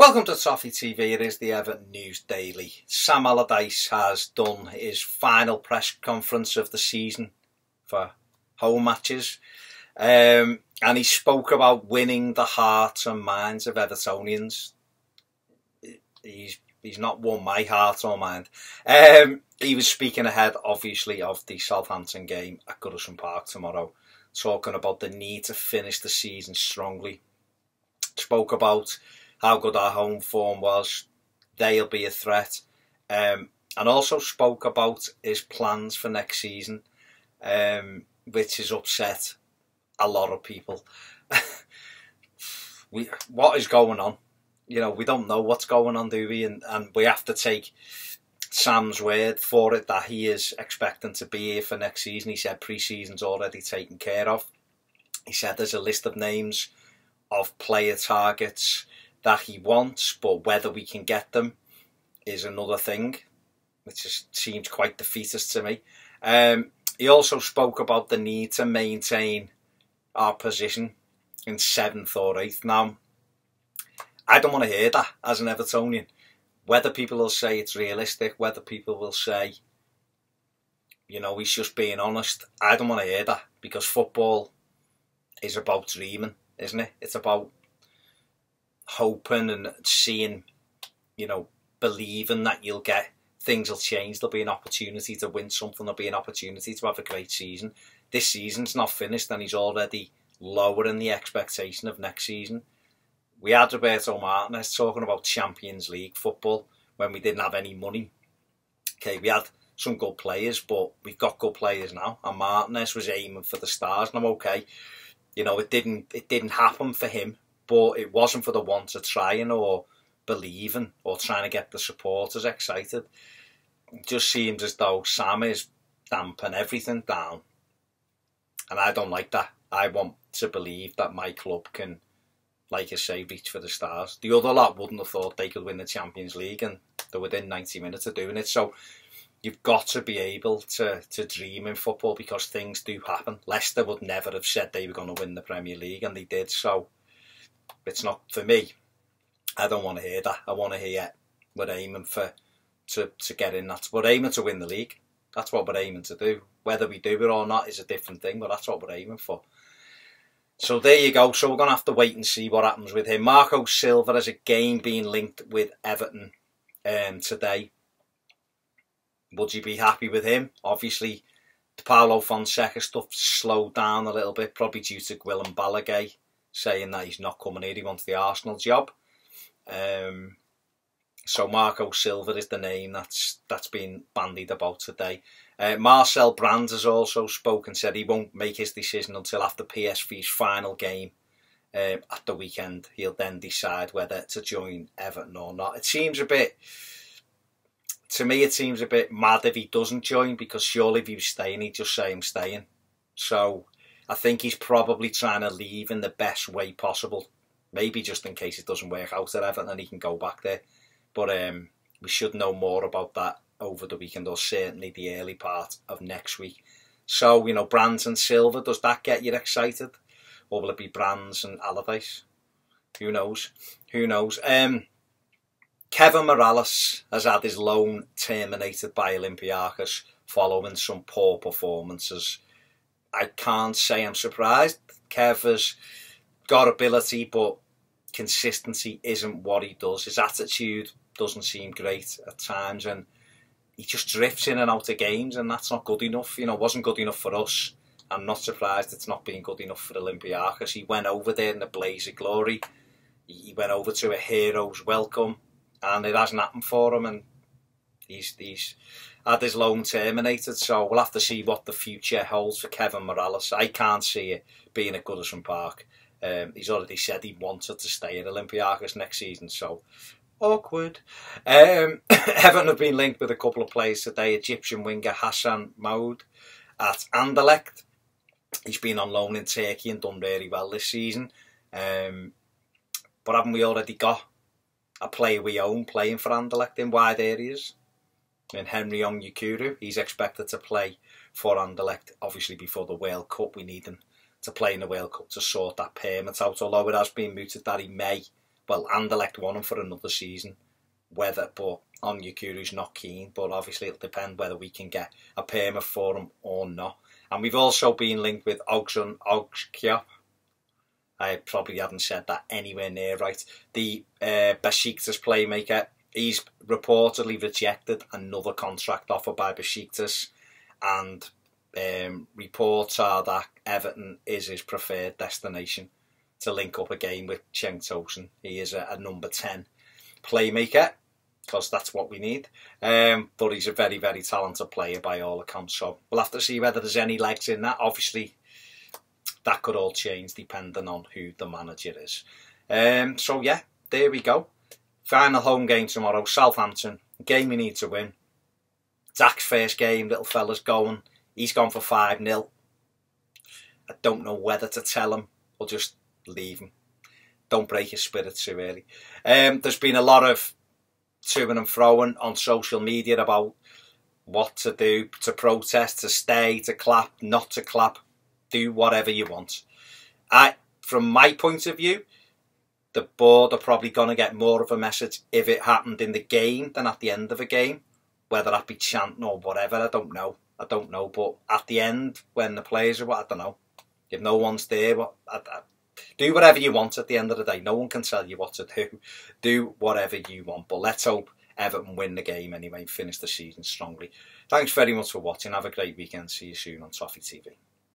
Welcome to Toffee TV. It is the Everton News Daily. Sam Allardyce has done his final press conference of the season for home matches, and he spoke about winning the hearts and minds of Evertonians. He's not won my heart or mind. He was speaking ahead, obviously, of the Southampton game at Goodison Park tomorrow, talking about the need to finish the season strongly. Spoke about how good our home form was, they'll be a threat, and also spoke about his plans for next season, which has upset a lot of people. What is going on? You know, we don't know what's going on, do we? And we have to take Sam's word for it that he is expecting to be here for next season. He said pre-season's already taken care of. He said there's a list of names of player targets that he wants, but whether we can get them is another thing, which seems quite defeatist to me. He also spoke about the need to maintain our position in 7th or 8th. Now, I don't want to hear that as an Evertonian. Whether people will say it's realistic, whether people will say, you know, he's just being honest, I don't want to hear that, because football is about dreaming, isn't it? It's about hoping and seeing, you know, believing that you'll get, things will change, there'll be an opportunity to win something, there'll be an opportunity to have a great season. This season's not finished and he's already lowering the expectation of next season. We had Roberto Martinez talking about Champions League football when we didn't have any money. Okay, we had some good players, but we've got good players now, and Martinez was aiming for the stars, and I'm okay. You know, it didn't happen for him, but it wasn't for the want of trying or believing or trying to get the supporters excited. It just seems as though Sam is damping everything down. And I don't like that. I want to believe that my club can, like I say, reach for the stars. The other lot wouldn't have thought they could win the Champions League, and they're within 90 minutes of doing it. So you've got to be able to dream in football, because things do happen. Leicester would never have said they were going to win the Premier League, and they did. So it's not for me. I don't want to hear that. I want to hear we're aiming to get in. We're aiming to win the league. That's what we're aiming to do. Whether we do it or not is a different thing, but that's what we're aiming for. So there you go. So we're going to have to wait and see what happens with him. Marco Silva has again been linked with Everton today. Would you be happy with him? Obviously, the Paulo Fonseca stuff slowed down a little bit, probably due to Gwilym Balaguer saying that he's not coming here, he wants the Arsenal job. So Marco Silva is the name that's been bandied about today. Marcel Brands has also spoken, said he won't make his decision until after PSV's final game at the weekend. He'll then decide whether to join Everton or not. It seems a bit, to me, it seems a bit mad if he doesn't join, because surely if he was staying, he'd just say I'm staying. So I think he's probably trying to leave in the best way possible. Maybe just in case it doesn't work out at Everton and he can go back there. But we should know more about that over the weekend, or certainly the early part of next week. So, you know, Brands and Silva, does that get you excited? Or will it be Brands and Allardyce? Who knows? Who knows? Kevin Morales has had his loan terminated by Olympiacos following some poor performances. I can't say I'm surprised. Kev has got ability, but consistency isn't what he does. His attitude doesn't seem great at times, and he just drifts in and out of games, and that's not good enough. You know, it wasn't good enough for us. I'm not surprised it's not been good enough for Olympiacos. He went over there in a blaze of glory. He went over to a hero's welcome, and it hasn't happened for him, and he's had his loan terminated. So we'll have to see what the future holds for Kevin Morales. I can't see it being at Goodison Park. He's already said he wanted to stay at Olympiacos next season, so awkward. Everton have been linked with a couple of players today. Egyptian winger Hassan Maud at Anderlecht. He's been on loan in Turkey and done really well this season. But haven't we already got a player we own playing for Anderlecht in wide areas? In Henry Onyekuru, he's expected to play for Anderlecht, obviously before the World Cup. We need him to play in the World Cup to sort that permit out, although it has been mooted that he may Well, Anderlecht want him for another season. Whether, but Onyekuru's not keen. But obviously it'll depend whether we can get a payment for him or not. And we've also been linked with Ogsun Ogskiop. I probably haven't said that anywhere near right. The Besiktas playmaker. He's reportedly rejected another contract offer by Besiktas, and reports are that Everton is his preferred destination to link up a game with Cenk Tosun. He is a number 10 playmaker, because that's what we need. But he's a very, very talented player by all accounts. So we'll have to see whether there's any legs in that. Obviously, that could all change depending on who the manager is. So yeah, there we go. Final home game tomorrow, Southampton. Game we need to win. Zach's first game, little fella's going. He's gone for 5-0. I don't know whether to tell him or just leave him. Don't break his spirit too early. There's been a lot of to-ing and fro-ing on social media about what to do, to protest, to stay, to clap, not to clap. Do whatever you want. From my point of view, the board are probably going to get more of a message if it happened in the game than at the end of a game. Whether that be chanting or whatever, I don't know. But at the end, when the players are, I don't know. If no one's there, do whatever you want at the end of the day. No one can tell you what to do. Do whatever you want. But let's hope Everton win the game anyway and finish the season strongly. Thanks very much for watching. Have a great weekend. See you soon on Toffee TV.